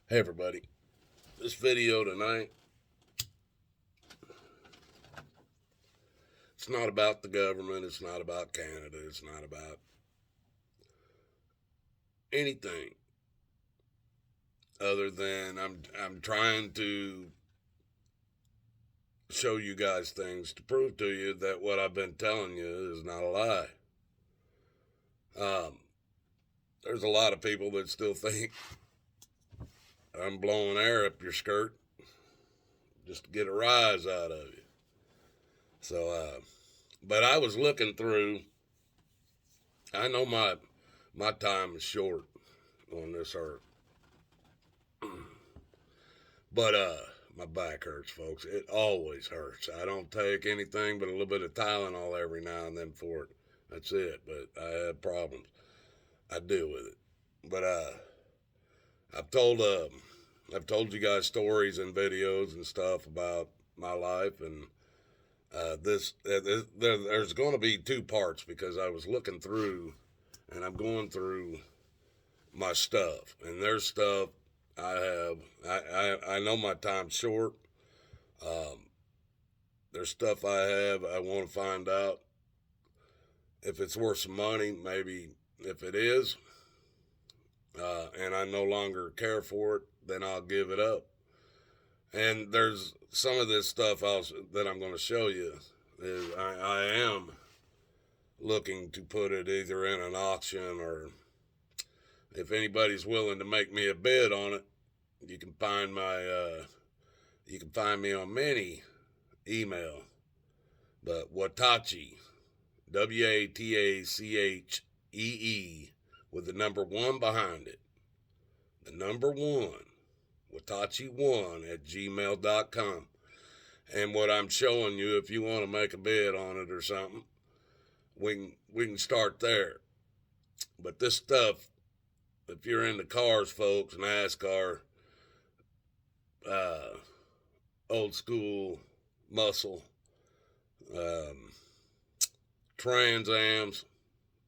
Hey everybody, this video tonight, it's not about the government, it's not about Canada, it's not about anything other than I'm trying to show you guys things to prove to you that what I've been telling you is not a lie. There's a lot of people that still think I'm blowing air up your skirt just to get a rise out of you. So, but I was looking through. I know my time is short on this earth, but my back hurts, folks. It always hurts. I don't take anything but a little bit of Tylenol every now and then for it. That's it. But I have problems. I deal with it. But I've told you guys stories and videos and stuff about my life, and there's going to be two parts because I was looking through, and I'm going through my stuff, and there's stuff I have. I know my time's short. There's stuff I have. I want to find out if it's worth some money. Maybe if it is, and I no longer care for it, then I'll give it up. And there's some of this stuff that I'm going to show you is I am looking to put it either in an auction, or if anybody's willing to make me a bid on it, you can find me on many email. But Watachi, WATACHEE, with the number 1 behind it. The number 1, Watachi1 @gmail.com. And what I'm showing you, if you want to make a bid on it or something, we can start there. But this stuff, if you're into cars, folks, NASCAR, old school muscle, Trans Ams,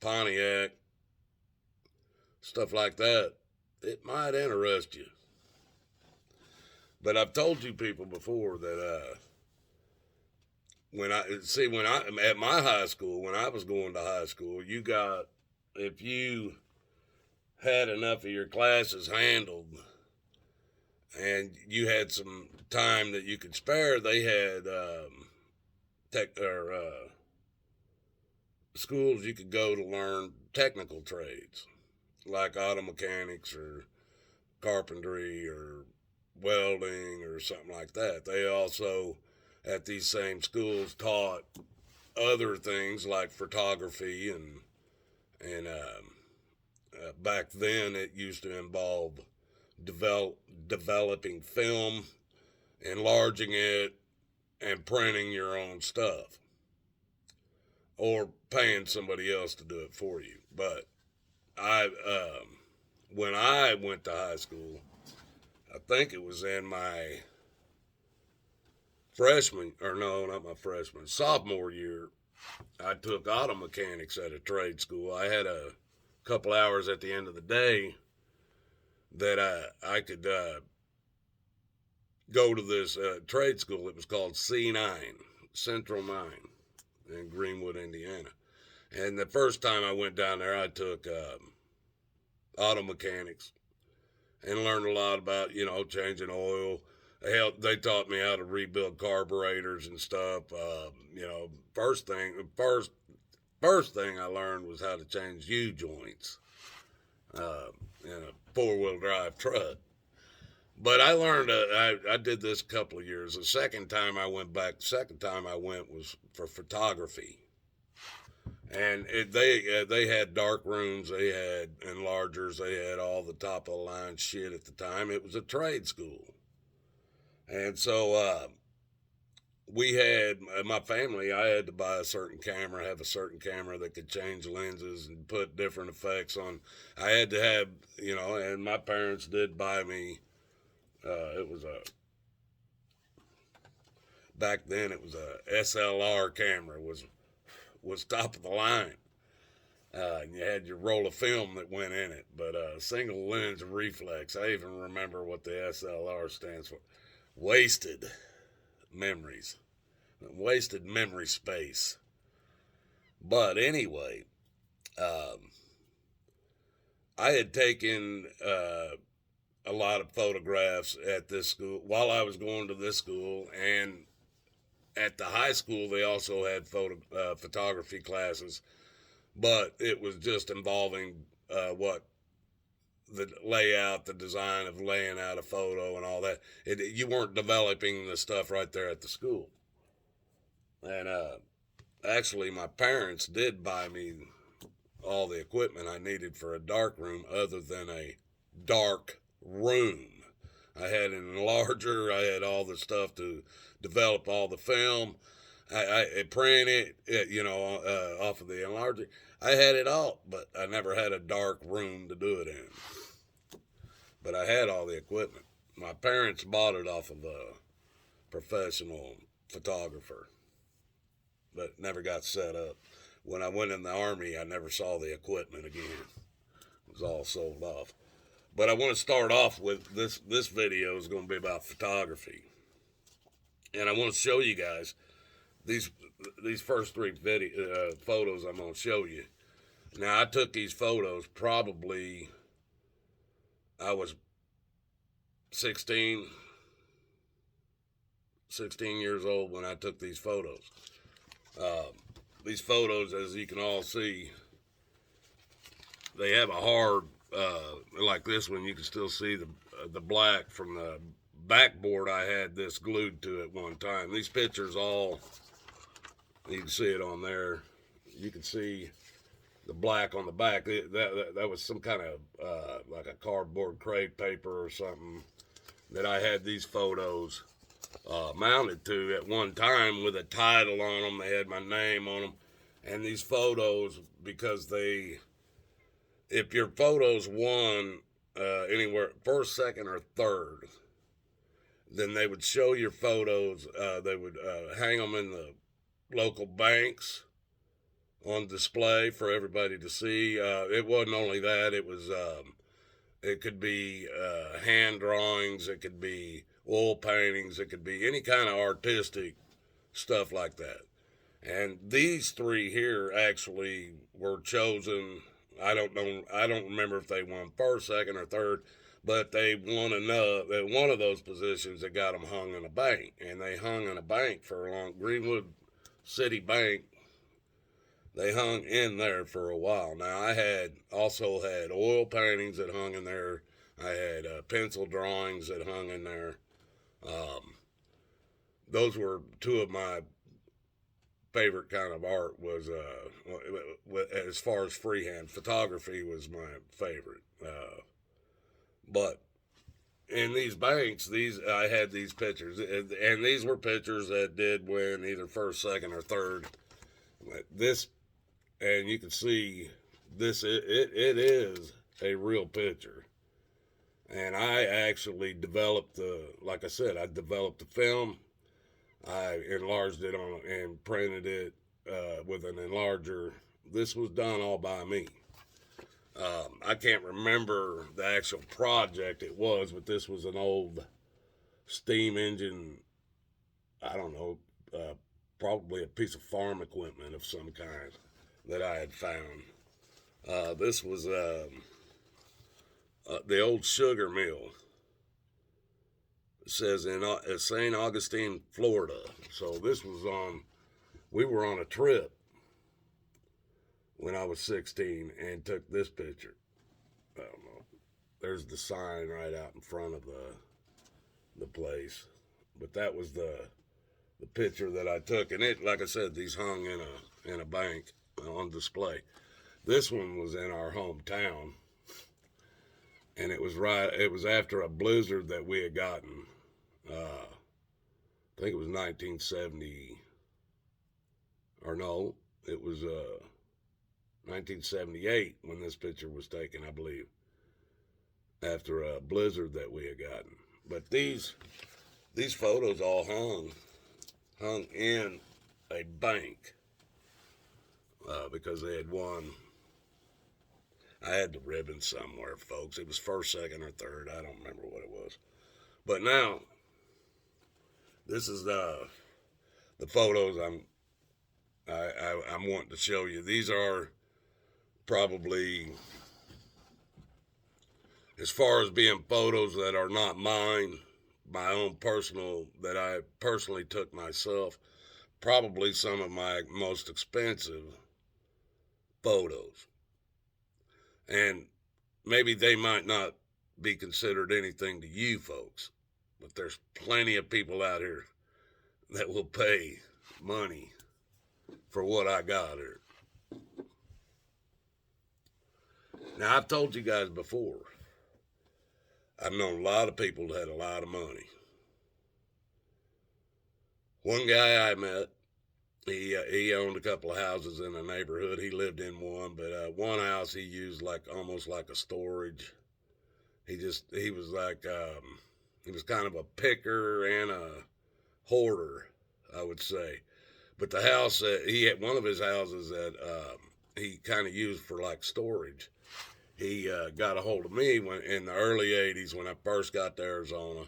Pontiac, stuff like that, it might interest you. But I've told you people before that when I at my high school, when I was going to high school, if you had enough of your classes handled and you had some time that you could spare, they had schools you could go to learn technical trades like auto mechanics or carpentry or welding or something like that. They also at these same schools taught other things like photography, and back then it used to involve developing film, enlarging it, and printing your own stuff, or paying somebody else to do it for you. But when I went to high school, I think it was in my sophomore year, I took auto mechanics at a trade school. I had a couple hours at the end of the day that I could go to this trade school. It was called C9, Central 9, in Greenwood, Indiana. And the first time I went down there, I took auto mechanics and learned a lot about, changing oil. They taught me how to rebuild carburetors and stuff. First thing I learned was how to change U-joints in a 4-wheel drive truck. But I learned, I did this a couple of years. The second time I went was for photography. And they had dark rooms, they had enlargers, they had all the top of the line shit at the time. It was a trade school. And so we had, my family, I had to buy have a certain camera that could change lenses and put different effects on. I had to have, and my parents did buy me, back then it was a SLR camera, was top of the line. And you had your roll of film that went in it, but single lens reflex. I even remember what the SLR stands for. Wasted memories, wasted memory space. But anyway, I had taken a lot of photographs at this school while I was going to this school, and at the high school they also had photography classes, but it was just involving what the layout, the design of laying out a photo and all that. You weren't developing the stuff right there at the school. And actually, my parents did buy me all the equipment I needed for a dark room other than a dark room. I had an enlarger. I had all the stuff to develop all the film. I printed it, off of the enlarger. I had it all, but I never had a dark room to do it in. But I had all the equipment. My parents bought it off of a professional photographer, but never got set up. When I went in the Army, I never saw the equipment again. It was all sold off. But I want to start off with this video is going to be about photography. And I want to show you guys these first three photos I'm going to show you. Now, I took these photos probably, I was 16 years old when I took these photos. These photos, as you can all see, they have a hard, like this one, you can still see the black from the backboard. I had this glued to it one time. These pictures all, you can see it on there. You can see the black on the back. That was some kind of, like a cardboard crepe paper or something that I had these photos mounted to at one time with a title on them. They had my name on them. And these photos, because if your photos won anywhere first, second, or third, then they would show your photos. They would hang them in the local banks on display for everybody to see. It wasn't only that. It was it could be hand drawings. It could be oil paintings. It could be any kind of artistic stuff like that. And these three here actually were chosen. I don't know. I don't remember if they won first, second, or third, but they won enough at one of those positions that got them hung in a bank. And they hung in a bank for a long, Greenwood City Bank. They hung in there for a while. Now, I also had oil paintings that hung in there. I had pencil drawings that hung in there. Those were two of my favorite kind of art. Was as far as freehand photography was my favorite. But in these banks, I had these pictures, and these were pictures that did win either first, second, or third. This, and you can see this. It is a real picture. And I actually developed like I said, I developed the film. I enlarged it and printed it with an enlarger. This was done all by me. I can't remember the actual project it was, but this was an old steam engine. I don't know, probably a piece of farm equipment of some kind that I had found. This was the old sugar mill. It says in St. Augustine, Florida. So this was we were on a trip when I was 16 and took this picture. I don't know. There's the sign right out in front of the place. But that was the picture that I took. And it, like I said, these hung in a bank on display. This one was in our hometown. And it was after a blizzard that we had gotten. I think it was 1970, or no, it was 1978 when this picture was taken, I believe, after a blizzard that we had gotten. But these photos all hung in a bank because they had won I had the ribbon somewhere, folks. It was first, second, or third. I don't remember what it was. But now, this is the photos I'm wanting to show you. These are probably, as far as being photos that are not mine, my own personal, that I personally took myself, probably some of my most expensive photos. And maybe they might not be considered anything to you folks, but there's plenty of people out here that will pay money for what I got here. Now, I've told you guys before, I've known a lot of people that had a lot of money. One guy I met, he owned a couple of houses in the neighborhood. He lived in one, but one house he used like almost like a storage. He was like, he was kind of a picker and a hoarder, I would say. But the house that he had, one of his houses that he kind of used for like storage, he got a hold of me when in the early 80s when I first got to Arizona,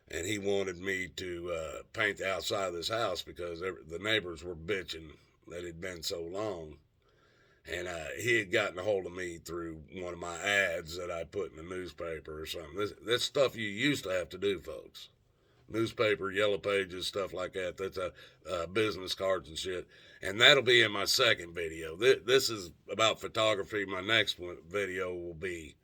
and he wanted me to paint the outside of this house because the neighbors were bitching that it had been so long. And he had gotten a hold of me through one of my ads that I put in the newspaper or something. This stuff you used to have to do, folks. Newspaper, yellow pages, stuff like that. That's business cards and shit. And that'll be in my second video. This is about photography. My next video will be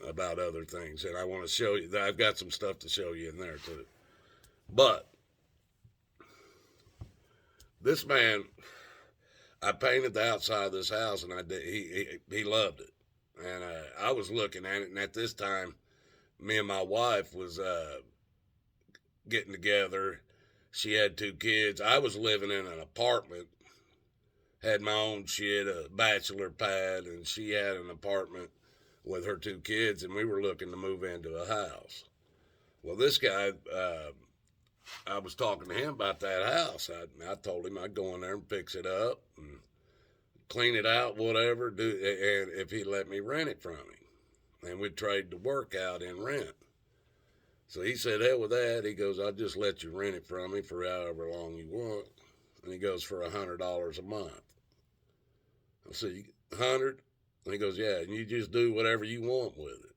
about other things. And I want to show you that I've got some stuff to show you in there too. But this man, I painted the outside of this house, and he loved it. And I was looking at it, and at this time, me and my wife was getting together. She had 2 kids. I was living in an apartment, had my own shit, a bachelor pad, and she had an apartment with her 2 kids, and we were looking to move into a house. Well, this guy, I was talking to him about that house. I told him I'd go in there and fix it up and clean it out, whatever, and if he'd let me rent it from him. And we'd trade the work out in rent. So he said, hell with that. He goes, I'll just let you rent it from me for however long you want. And he goes, for $100 a month. I said, 100? And he goes, yeah, and you just do whatever you want with it.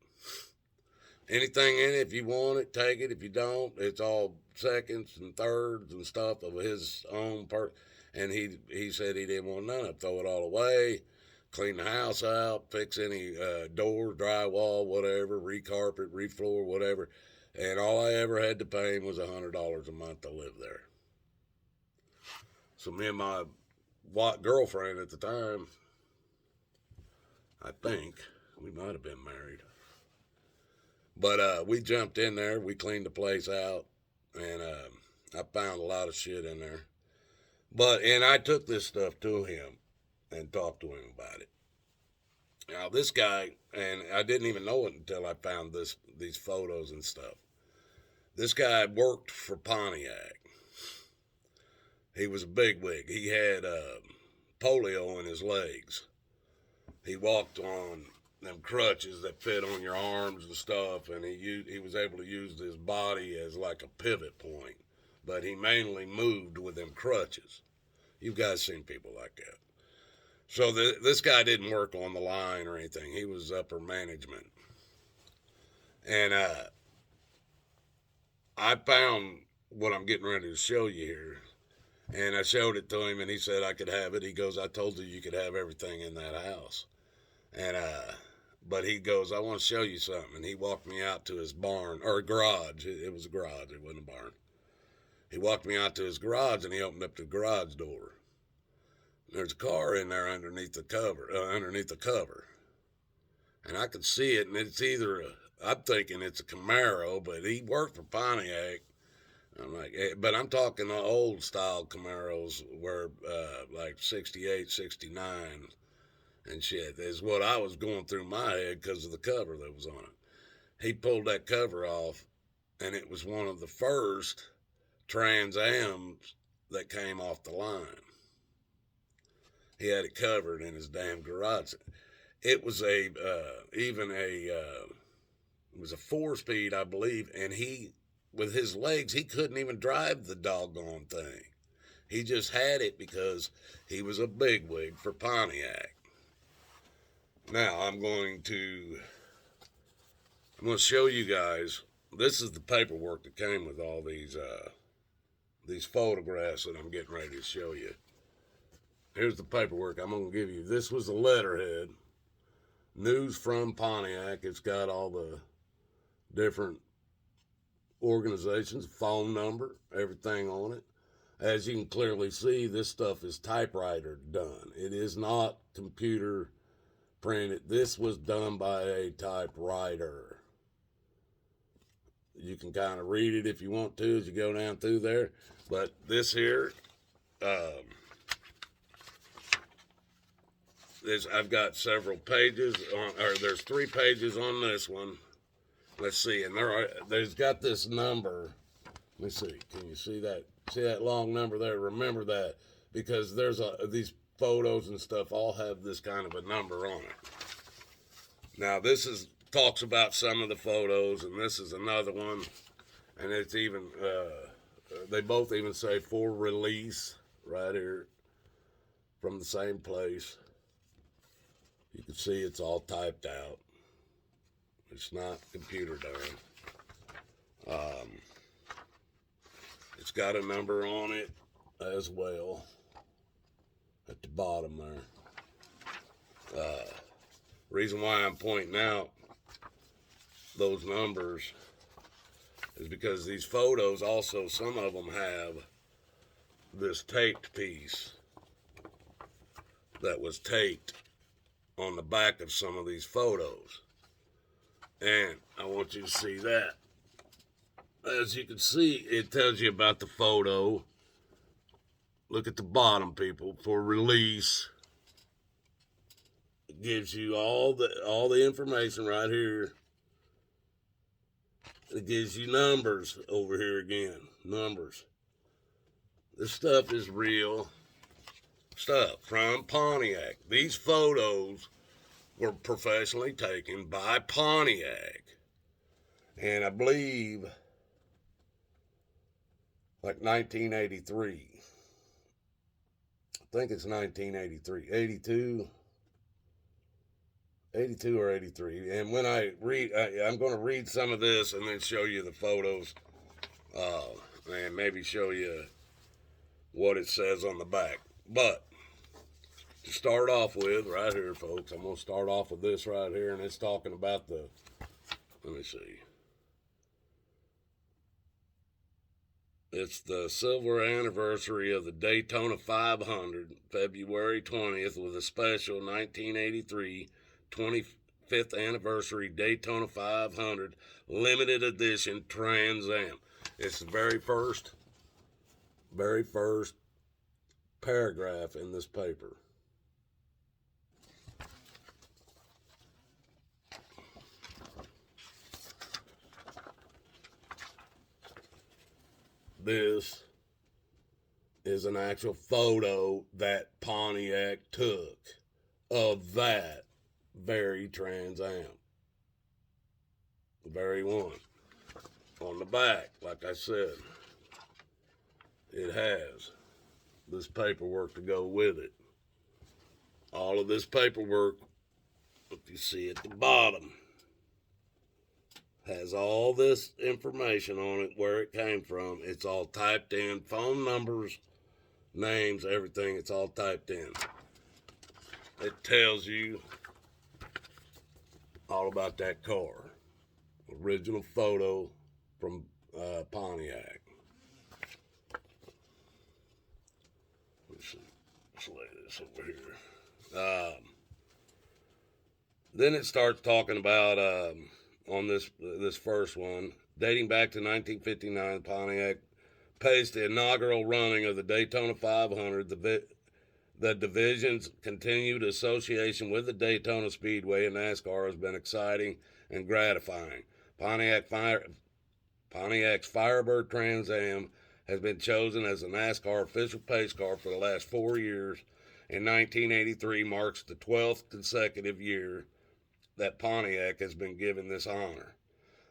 Anything in it, if you want it, take it. If you don't, it's all seconds and thirds and stuff of his own part. And he said he didn't want none of it. Throw it all away, clean the house out, fix any doors, drywall, whatever, recarpet, refloor, whatever. And all I ever had to pay him was $100 a month to live there. So me and my girlfriend at the time, I think, we might have been married. But we jumped in there, we cleaned the place out, and I found a lot of shit in there. And I took this stuff to him and talked to him about it. Now this guy, and I didn't even know it until I found these photos and stuff. This guy worked for Pontiac. He was a bigwig. He had polio in his legs. He walked on them crutches that fit on your arms and stuff, and he was able to use his body as like a pivot point, but he mainly moved with them crutches. You guys seen people like that. So this guy didn't work on the line or anything. He was upper management. And I found what I'm getting ready to show you here, and I showed it to him, and he said I could have it. He goes, I told you could have everything in that house. And but he goes, I want to show you something. And he walked me out to his barn, or garage. It was a garage. It wasn't a barn. He walked me out to his garage, and he opened up the garage door. There's a car in there underneath the cover. And I could see it, and it's either I'm thinking it's a Camaro, but he worked for Pontiac. I'm like, but I'm talking the old style Camaros where like 68, 69 and shit is what I was going through my head because of the cover that was on it. He pulled that cover off, and it was one of the first Trans Ams that came off the line. He had it covered in his damn garage. it was a it was a 4-speed, I believe, and he, with his legs, he couldn't even drive the doggone thing. He just had it because he was a bigwig for Pontiac. Now I'm going to show you guys. This is the paperwork that came with all these photographs that I'm getting ready to show you. Here's the paperwork I'm going to give you. This was the letterhead. News from Pontiac. It's got all the different organizations, phone number, everything on it. As you can clearly see, this stuff is typewriter done. It is not computer printed. This was done by a typewriter. You can kind of read it if you want to as you go down through there. But this here, I've got several pages on, or there's 3 pages on this one. Let's see, and there's got this number. Let me see. Can you see that? See that long number there? Remember that, because there's these photos and stuff all have this kind of a number on it. Now this talks about some of the photos, and this is another one, and it's even they both even say for release right here from the same place. You can see it's all typed out. It's not computer done. It's got a number on it as well at the bottom there. Reason why I'm pointing out those numbers is because these photos also, some of them have this taped piece that was taped on the back of some of these photos. And I want you to see that. As you can see, it tells you about the photo. Look at the bottom, people, for release. It gives you all the information right here. It gives you numbers over here again. Numbers. This stuff is real stuff from Pontiac. These photos were professionally taken by Pontiac. And I believe like 1983. I think it's 1983. 82 or 83. And when I read, I'm going to read some of this and then show you the photos. And maybe show you what it says on the back. But to start off with, right here, folks, I'm going to start off with this right here, and it's talking about let me see. It's the silver anniversary of the Daytona 500, February 20th, with a special 1983 25th anniversary Daytona 500 limited edition Trans Am. It's the very first paragraph in this paper. This is an actual photo that Pontiac took of that very Trans Am. The very one. On the back, like I said, it has this paperwork to go with it. All of this paperwork, if you see at the bottom, has all this information on it, where it came from. It's all typed in, phone numbers, names, everything. It's all typed in. It tells you all about that car. Original photo from Pontiac. Let's lay this over here. Then it starts talking about on this first one, dating back to 1959, Pontiac paced the inaugural running of the Daytona 500. The division's continued association with the Daytona Speedway and NASCAR has been exciting and gratifying. Pontiac's Firebird Trans Am has been chosen as the NASCAR official pace car for the last 4 years and 1983 marks the 12th consecutive year that Pontiac has been given this honor.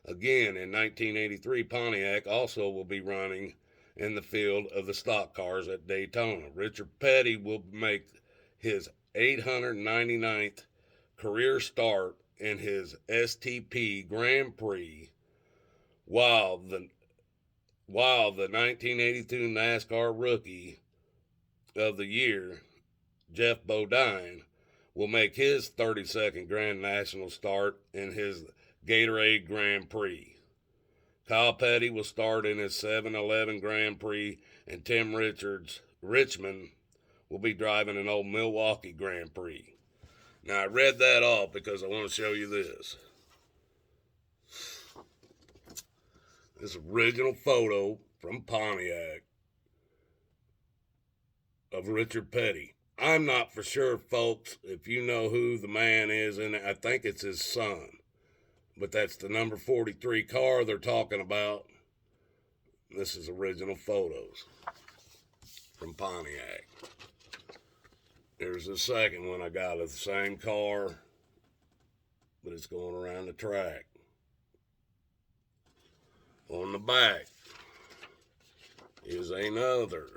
Again, in 1983, Pontiac also will be running in the field of the stock cars at Daytona. Richard Petty will make his 899th career start in his STP Grand Prix, while the 1982 NASCAR Rookie of the Year, Jeff Bodine, will make his 32nd Grand National start in his Gatorade Grand Prix. Kyle Petty will start in his 7-Eleven Grand Prix, and Tim Richmond will be driving an old Milwaukee Grand Prix. Now, I read that off because I want to show you this. This original photo from Pontiac of Richard Petty. I'm not for sure, folks, if you know who the man is, and I think it's his son. But that's the number 43 car they're talking about. This is original photos from Pontiac. Here's the second one I got of the same car, but it's going around the track. On the back is another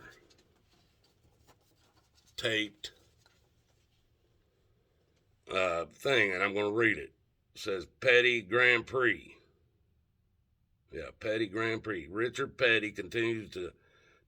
taped thing, and I'm going to read it. It says Petty Grand Prix. Yeah, Petty Grand Prix. Richard Petty continues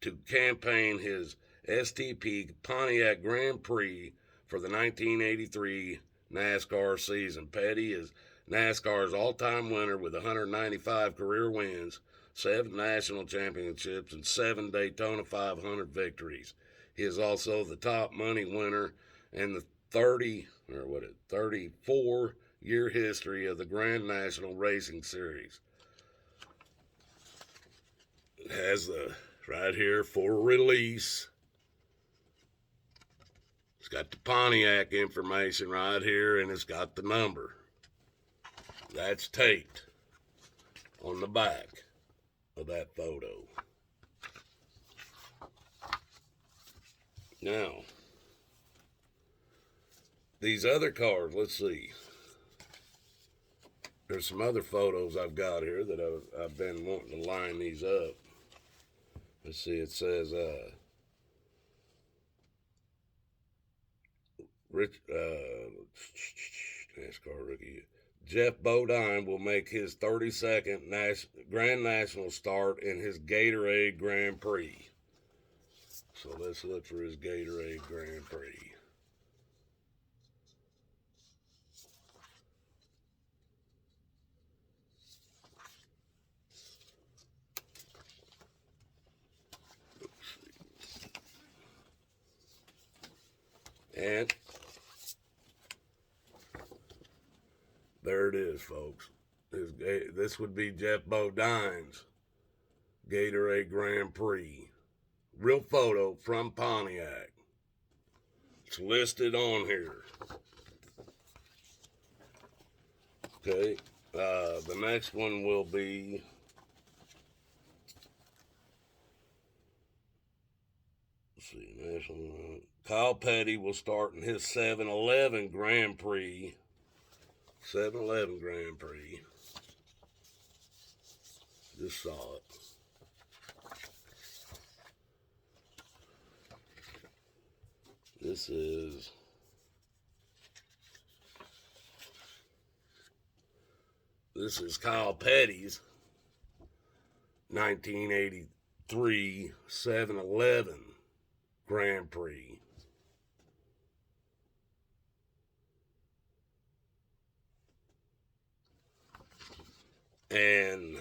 to campaign his STP Pontiac Grand Prix for the 1983 NASCAR season. Petty is NASCAR's all-time winner with 195 career wins, 7 national championships, and 7 Daytona 500 victories. He is also the top money winner in the 34-year history of the Grand National Racing Series. It has the right here for release. It's got the Pontiac information right here, and it's got the number. That's taped on the back of that photo. Now, these other cars, let's see. There's some other photos I've got here that I've been wanting to line these up. Let's see, it says, NASCAR rookie. Jeff Bodine will make his 32nd Grand National start in his Gatorade Grand Prix. So let's look for his Gatorade Grand Prix. And there it is, folks. This would be Jeff Bodine's Gatorade Grand Prix. Real photo from Pontiac. It's listed on here. Okay. The next one will be National. Kyle Petty will start in his 7-Eleven Grand Prix. 7-Eleven Grand Prix. Just saw it. This is Kyle Petty's 1983 7-Eleven Grand Prix. And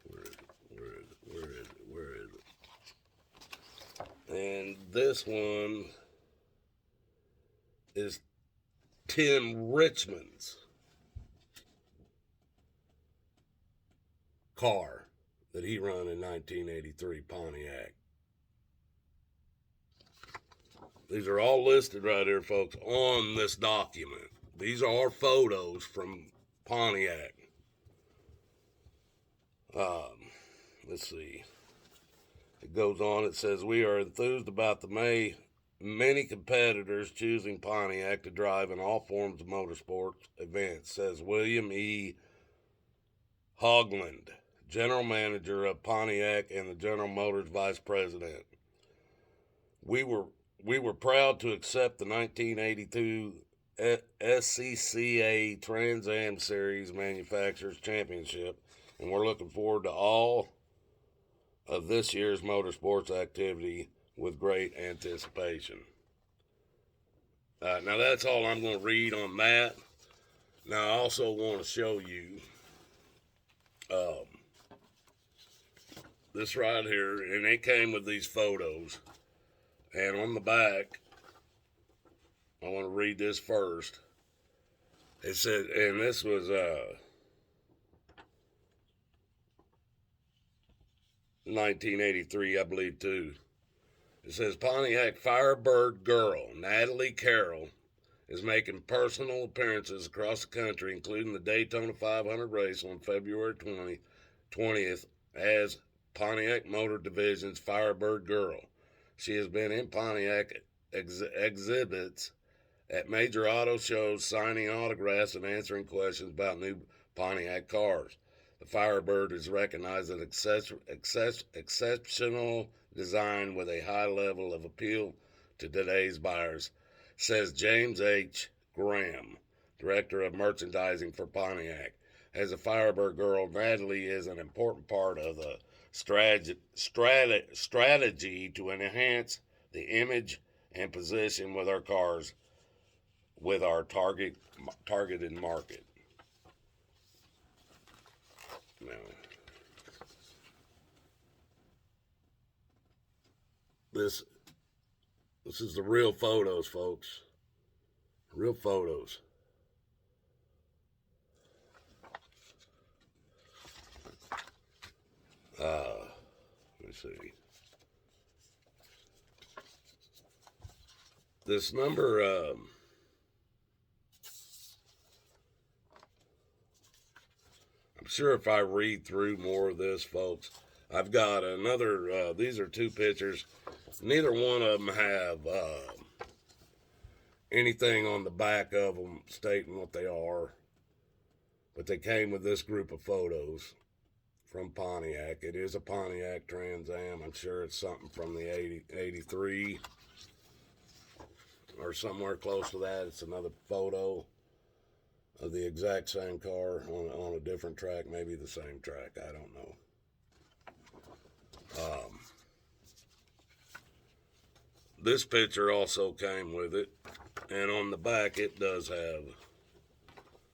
where is it? And this one is Tim Richmond's car that he run in 1983 Pontiac. These are all listed right here, folks, on this document. These are photos from Pontiac. Let's see. It goes on, it says, we are enthused about the many competitors choosing Pontiac to drive in all forms of motorsports events, says William E. Hogland, General Manager of Pontiac and the General Motors Vice President. We were proud to accept the 1982 SCCA Trans Am Series Manufacturers Championship, and we're looking forward to all of this year's motorsports activity with great anticipation. Now that's all I'm going to read on that. Now I also want to show you this right here, and it came with these photos. And on the back, I want to read this first. It said, and this was 1983, I believe, too. It says, Pontiac Firebird girl Natalie Carroll is making personal appearances across the country, including the Daytona 500 race on February 20th as Pontiac Motor Division's Firebird girl. She has been in Pontiac exhibits at major auto shows, signing autographs and answering questions about new Pontiac cars. The Firebird is recognized as exceptional design with a high level of appeal to today's buyers, says James H. Graham, Director of Merchandising for Pontiac. As a Firebird girl, Natalie is an important part of the strategy to enhance the image and position with our cars with our targeted market. Now, this is the real photos, folks. Real photos. Let's see. This number, I'm sure if I read through more of this, folks, I've got another, these are two pictures. Neither one of them have anything on the back of them stating what they are, but they came with this group of photos from Pontiac. It is a Pontiac Trans Am. I'm sure it's something from the 83 or somewhere close to that. It's another photo of the exact same car on a different track, maybe the same track. I don't know. This picture also came with it, and on the back it does have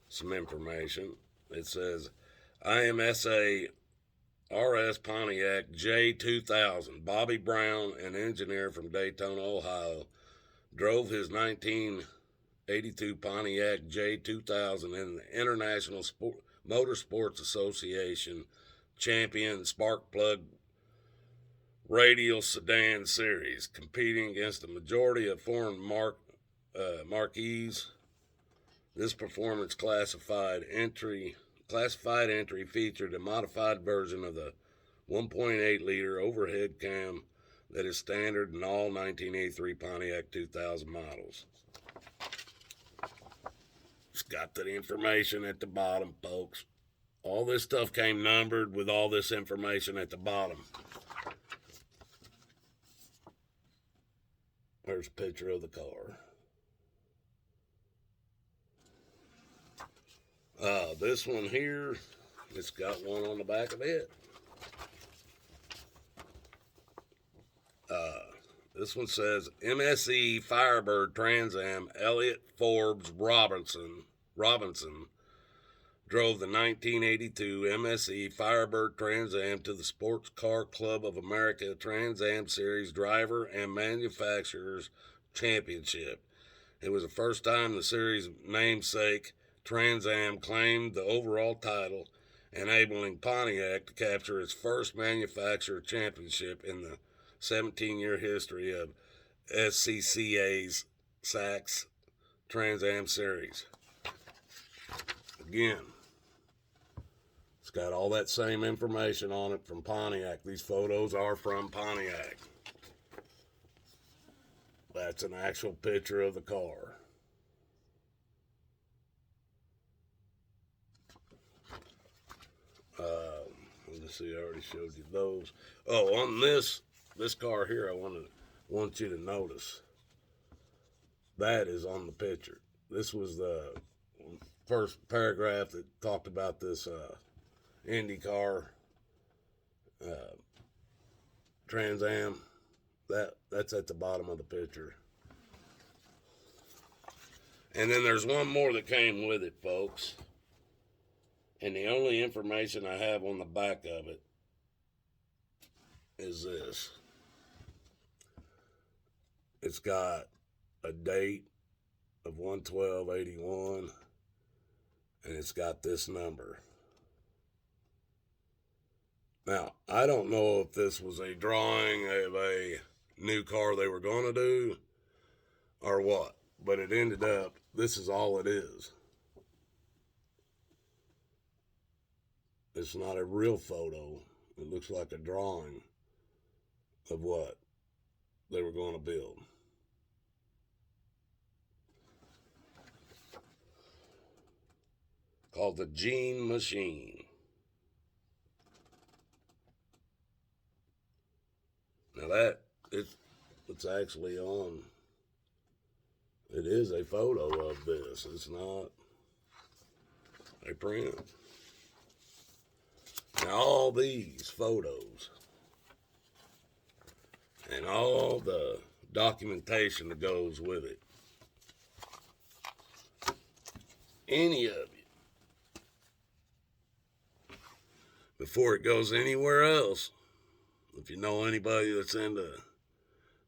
some information. It says, IMSA RS Pontiac J2000. Bobby Brown, an engineer from Daytona, Ohio, drove his 1982 Pontiac J2000 in the International Motorsports Association Champion Spark Plug Radial Sedan Series, competing against the majority of foreign marquees. This performance classified entry featured a modified version of the 1.8-liter overhead cam that is standard in all 1983 Pontiac 2000 models. It's got the information at the bottom, folks. All this stuff came numbered with all this information at the bottom. There's a picture of the car. This one here, it's got one on the back of it. This one says, Mse Firebird Trans Am Elliott Forbes Robinson drove the 1982 Mse Firebird Trans Am to the Sports Car Club of America Trans Am Series Driver and Manufacturers Championship. It was the first time the series' namesake Trans Am claimed the overall title, enabling Pontiac to capture its first manufacturer championship in the 17-year history of SCCA's SACS Trans Am Series. Again, It's got all that same information on it from Pontiac. These photos are from Pontiac. That's an actual picture of the car. Let's see, I already showed you those. Oh, on this car here, I want you to notice. That is on the picture. This was the first paragraph that talked about this IndyCar Trans Am. That's at the bottom of the picture. And then there's one more that came with it, folks. And the only information I have on the back of it is this. It's got a date of 1/12/81, and it's got this number. Now, I don't know if this was a drawing of a new car they were going to do or what, but it ended up, this is all it is. It's not a real photo. It looks like a drawing of what they were going to build. Called the Gene Machine. Now it's actually on. It is a photo of this. It's not a print. Now all these photos and all the documentation that goes with it, any of you, before it goes anywhere else, if you know anybody that's into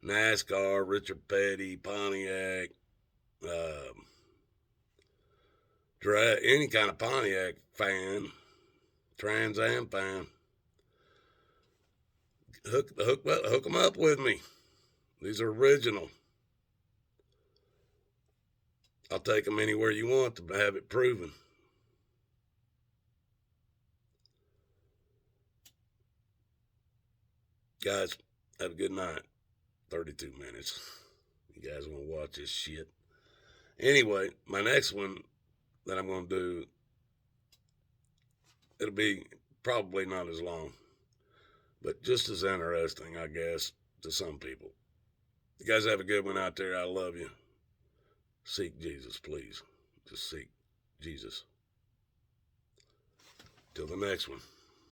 NASCAR, Richard Petty, Pontiac, any kind of Pontiac fan, Trans Am fan, hook them up with me. These are original. I'll take them anywhere you want to have it proven. Guys, have a good night. 32 minutes. You guys want to watch this shit? Anyway, my next one that I'm going to do, it'll be probably not as long, but just as interesting, I guess, to some people. You guys have a good one out there. I love you. Seek Jesus, please. Just seek Jesus. Till the next one.